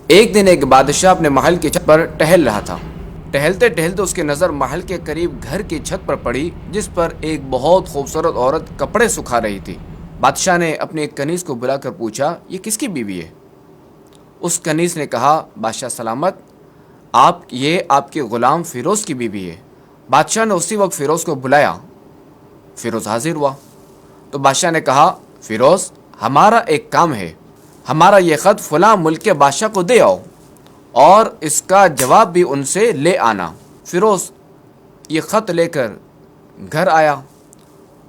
ایک دن ایک بادشاہ اپنے محل کی چھت پر ٹہل رہا تھا۔ ٹہلتے ٹہلتے اس کی نظر محل کے قریب گھر کی چھت پر پڑی، جس پر ایک بہت خوبصورت عورت کپڑے سکھا رہی تھی۔ بادشاہ نے اپنے ایک کنیز کو بلا کر پوچھا، یہ کس کی بیوی ہے؟ اس کنیز نے کہا، بادشاہ سلامت، یہ آپ کے غلام فیروز کی بیوی ہے۔ بادشاہ نے اسی وقت فیروز کو بلایا۔ فیروز حاضر ہوا تو بادشاہ نے کہا، فیروز، ہمارا ایک کام ہے، ہمارا یہ خط فلاں ملک کے بادشاہ کو دے آؤ اور اس کا جواب بھی ان سے لے آنا۔ فیروز یہ خط لے کر گھر آیا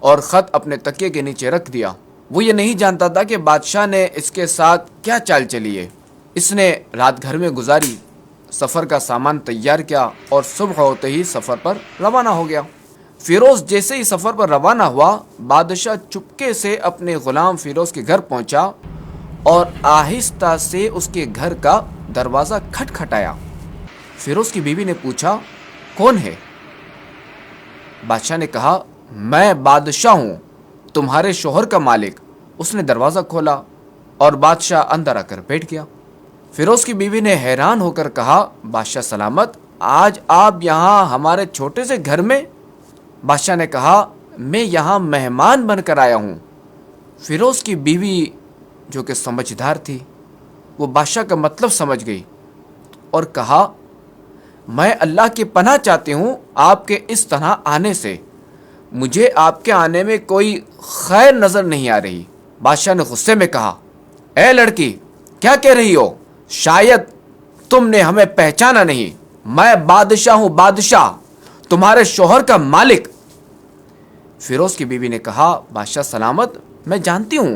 اور خط اپنے تکیے کے نیچے رکھ دیا۔ وہ یہ نہیں جانتا تھا کہ بادشاہ نے اس کے ساتھ کیا چال چلی ہے۔ اس نے رات گھر میں گزاری، سفر کا سامان تیار کیا اور صبح ہوتے ہی سفر پر روانہ ہو گیا۔ فیروز جیسے ہی سفر پر روانہ ہوا، بادشاہ چپکے سے اپنے غلام فیروز کے گھر پہنچا اور آہستہ سے اس کے گھر کا دروازہ کھٹکھٹایا۔ فیروز کی بیوی نے پوچھا، کون ہے؟ بادشاہ نے کہا، میں بادشاہ ہوں، تمہارے شوہر کا مالک۔ اس نے دروازہ کھولا اور بادشاہ اندر آ کر بیٹھ گیا۔ فیروز کی بیوی نے حیران ہو کر کہا، بادشاہ سلامت، آج آپ یہاں ہمارے چھوٹے سے گھر میں؟ بادشاہ نے کہا، میں یہاں مہمان بن کر آیا ہوں۔ فیروز کی بیوی جو کہ سمجھدار تھی، وہ بادشاہ کا مطلب سمجھ گئی اور کہا، میں اللہ کی پناہ چاہتی ہوں آپ کے اس طرح آنے سے، مجھے آپ کے آنے میں کوئی خیر نظر نہیں آ رہی۔ بادشاہ نے غصے میں کہا، اے لڑکی، کیا کہہ رہی ہو؟ شاید تم نے ہمیں پہچانا نہیں، میں بادشاہ ہوں، بادشاہ، تمہارے شوہر کا مالک۔ فیروز کی بیوی نے کہا، بادشاہ سلامت، میں جانتی ہوں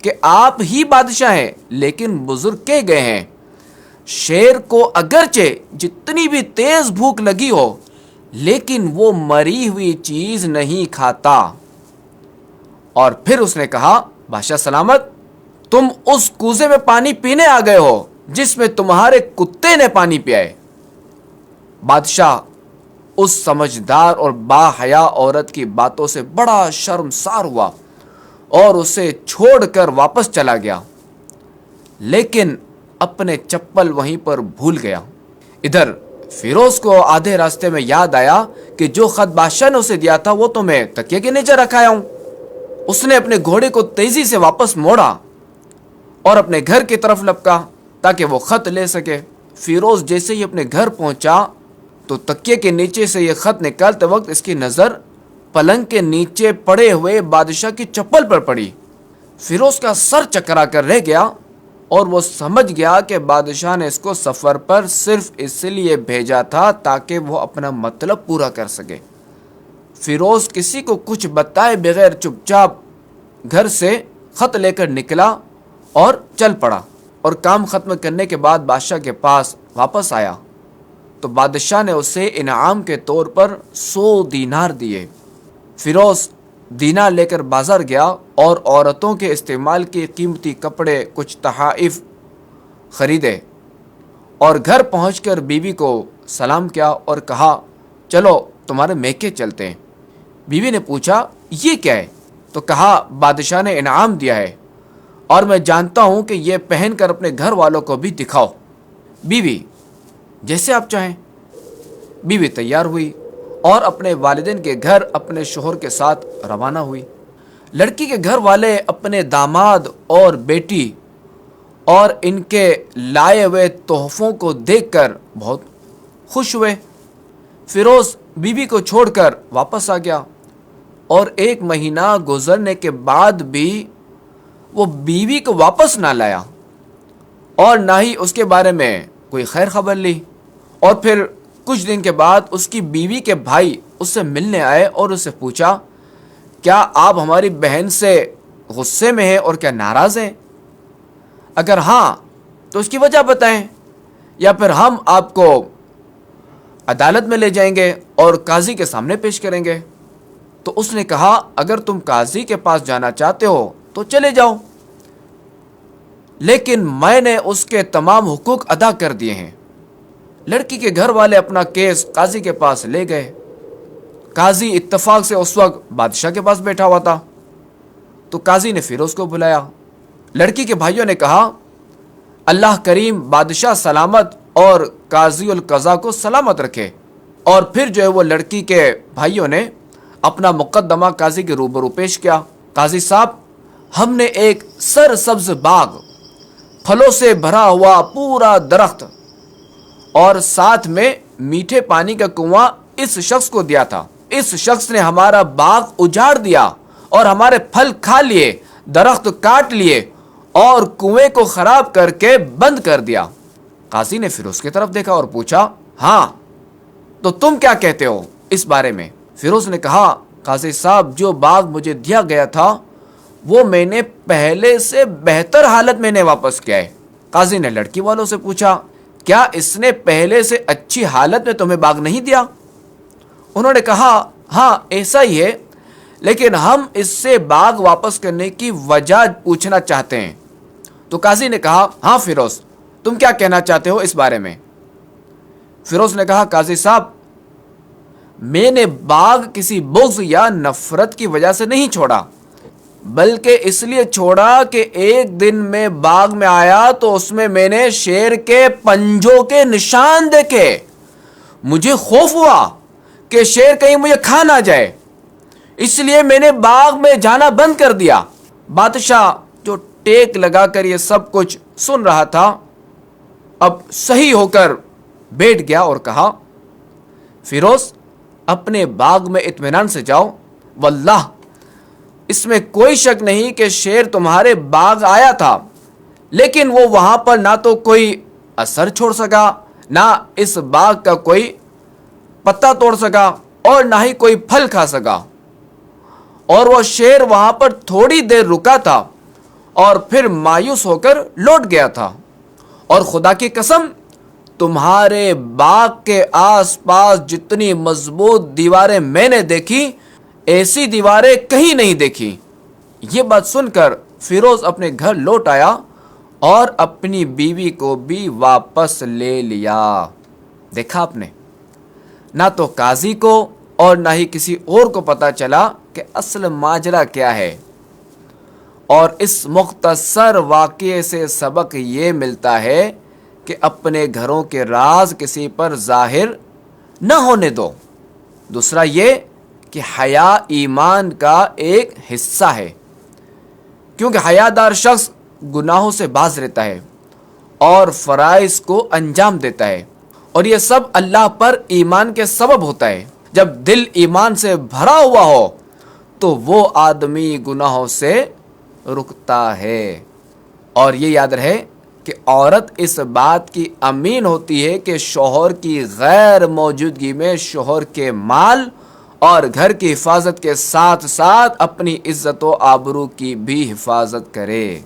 کہ آپ ہی بادشاہ ہیں، لیکن بزرگ کہہ گئے ہیں، شیر کو اگرچہ جتنی بھی تیز بھوک لگی ہو لیکن وہ مری ہوئی چیز نہیں کھاتا۔ اور پھر اس نے کہا، بادشاہ سلامت، تم اس کوزے میں پانی پینے آ گئے ہو جس میں تمہارے کتے نے پانی پیا ہے۔ بادشاہ اس سمجھدار اور باحیا عورت کی باتوں سے بڑا شرمسار ہوا اور اسے چھوڑ کر واپس چلا گیا، لیکن اپنے چپل وہیں پر بھول گیا۔ ادھر فیروز کو آدھے راستے میں یاد آیا کہ جو خط بادشاہ نے اسے دیا تھا وہ تو میں تکیے کے نیچے رکھایا ہوں۔ اس نے اپنے گھوڑے کو تیزی سے واپس موڑا اور اپنے گھر کی طرف لپکا تاکہ وہ خط لے سکے۔ فیروز جیسے ہی اپنے گھر پہنچا تو تکیے کے نیچے سے یہ خط نکالتے وقت اس کی نظر پلنگ کے نیچے پڑے ہوئے بادشاہ کی چپل پر پڑی۔ فیروز کا سر چکرا کر رہ گیا اور وہ سمجھ گیا کہ بادشاہ نے اس کو سفر پر صرف اس لیے بھیجا تھا تاکہ وہ اپنا مطلب پورا کر سکے۔ فیروز کسی کو کچھ بتائے بغیر چپ چاپ گھر سے خط لے کر نکلا اور چل پڑا، اور کام ختم کرنے کے بعد بادشاہ کے پاس واپس آیا تو بادشاہ نے اسے انعام کے طور پر 100 دینار دیے۔ فیروز دینار لے کر بازار گیا اور عورتوں کے استعمال کے قیمتی کپڑے، کچھ تحائف خریدے اور گھر پہنچ کر بیوی کو سلام کیا اور کہا، چلو تمہارے میکے چلتے ہیں۔ بیوی نے پوچھا، یہ کیا ہے؟ تو کہا، بادشاہ نے انعام دیا ہے اور میں جانتا ہوں کہ یہ پہن کر اپنے گھر والوں کو بھی دکھاؤ۔ بیوی، جیسے آپ چاہیں۔ بیوی تیار ہوئی اور اپنے والدین کے گھر اپنے شوہر کے ساتھ روانہ ہوئی۔ لڑکی کے گھر والے اپنے داماد اور بیٹی اور ان کے لائے ہوئے تحفوں کو دیکھ کر بہت خوش ہوئے۔ فیروز بیوی کو چھوڑ کر واپس آ گیا اور 1 مہینہ گزرنے کے بعد بھی وہ بیوی کو واپس نہ لایا اور نہ ہی اس کے بارے میں کوئی خیر خبر لی۔ اور پھر کچھ دن کے بعد اس کی بیوی کے بھائی اس سے ملنے آئے اور اس سے پوچھا، کیا آپ ہماری بہن سے غصے میں ہیں اور کیا ناراض ہیں؟ اگر ہاں تو اس کی وجہ بتائیں، یا پھر ہم آپ کو عدالت میں لے جائیں گے اور قاضی کے سامنے پیش کریں گے۔ تو اس نے کہا، اگر تم قاضی کے پاس جانا چاہتے ہو تو چلے جاؤ، لیکن میں نے اس کے تمام حقوق ادا کر دیے ہیں۔ لڑکی کے گھر والے اپنا کیس قاضی کے پاس لے گئے۔ قاضی اتفاق سے اس وقت بادشاہ کے پاس بیٹھا ہوا تھا تو قاضی نے فیروز کو بلایا۔ لڑکی کے بھائیوں نے کہا، اللہ کریم بادشاہ سلامت اور قاضی القضا کو سلامت رکھے۔ اور پھر جو ہے وہ لڑکی کے بھائیوں نے اپنا مقدمہ قاضی کے روبرو پیش کیا۔ قاضی صاحب، ہم نے ایک سرسبز باغ، پھلوں سے بھرا ہوا پورا درخت اور ساتھ میں میٹھے پانی کا کنواں اس شخص کو دیا تھا۔ اس شخص نے ہمارا باغ اجاڑ دیا اور ہمارے پھل کھا لیے، درخت کاٹ لیے اور کنویں کو خراب کر کے بند کر دیا۔ قاضی نے فیروز کی طرف دیکھا اور پوچھا، ہاں تو تم کیا کہتے ہو اس بارے میں؟ فیروز نے کہا، قاضی صاحب، جو باغ مجھے دیا گیا تھا وہ میں نے پہلے سے بہتر حالت میں نے واپس کیا ہے۔ قاضی نے لڑکی والوں سے پوچھا، کیا اس نے پہلے سے اچھی حالت میں تمہیں باغ نہیں دیا؟ انہوں نے کہا، ہاں ایسا ہی ہے، لیکن ہم اس سے باغ واپس کرنے کی وجہ پوچھنا چاہتے ہیں۔ تو قاضی نے کہا، ہاں فیروز، تم کیا کہنا چاہتے ہو اس بارے میں؟ فیروز نے کہا، قاضی صاحب، میں نے باغ کسی بغض یا نفرت کی وجہ سے نہیں چھوڑا، بلکہ اس لیے چھوڑا کہ ایک دن میں باغ میں آیا تو اس میں نے شیر کے پنجوں کے نشان دیکھے۔ مجھے خوف ہوا کہ شیر کہیں مجھے کھا نہ جائے، اس لیے میں نے باغ میں جانا بند کر دیا۔ بادشاہ جو ٹیک لگا کر یہ سب کچھ سن رہا تھا، اب صحیح ہو کر بیٹھ گیا اور کہا، فیروز، اپنے باغ میں اطمینان سے جاؤ، واللہ اس میں کوئی شک نہیں کہ شیر تمہارے باغ آیا تھا، لیکن وہ وہاں پر نہ تو کوئی اثر چھوڑ سکا، نہ اس باغ کا کوئی پتا توڑ سکا اور نہ ہی کوئی پھل کھا سکا، اور وہ شیر وہاں پر تھوڑی دیر رکا تھا اور پھر مایوس ہو کر لوٹ گیا تھا۔ اور خدا کی قسم، تمہارے باغ کے آس پاس جتنی مضبوط دیواریں میں نے دیکھی، ایسی دیواریں کہیں نہیں دیکھی۔ یہ بات سن کر فیروز اپنے گھر لوٹ آیا اور اپنی بیوی کو بھی واپس لے لیا۔ دیکھا آپ نے، نہ تو قاضی کو اور نہ ہی کسی اور کو پتا چلا کہ اصل ماجرا کیا ہے۔ اور اس مختصر واقعے سے سبق یہ ملتا ہے کہ اپنے گھروں کے راز کسی پر ظاہر نہ ہونے دو۔ دوسرا یہ کہ حیا ایمان کا ایک حصہ ہے، کیونکہ حیادار شخص گناہوں سے باز رہتا ہے اور فرائض کو انجام دیتا ہے، اور یہ سب اللہ پر ایمان کے سبب ہوتا ہے۔ جب دل ایمان سے بھرا ہوا ہو تو وہ آدمی گناہوں سے رکتا ہے۔ اور یہ یاد رہے کہ عورت اس بات کی امین ہوتی ہے کہ شوہر کی غیر موجودگی میں شوہر کے مال اور گھر کی حفاظت کے ساتھ ساتھ اپنی عزت و آبرو کی بھی حفاظت کرے۔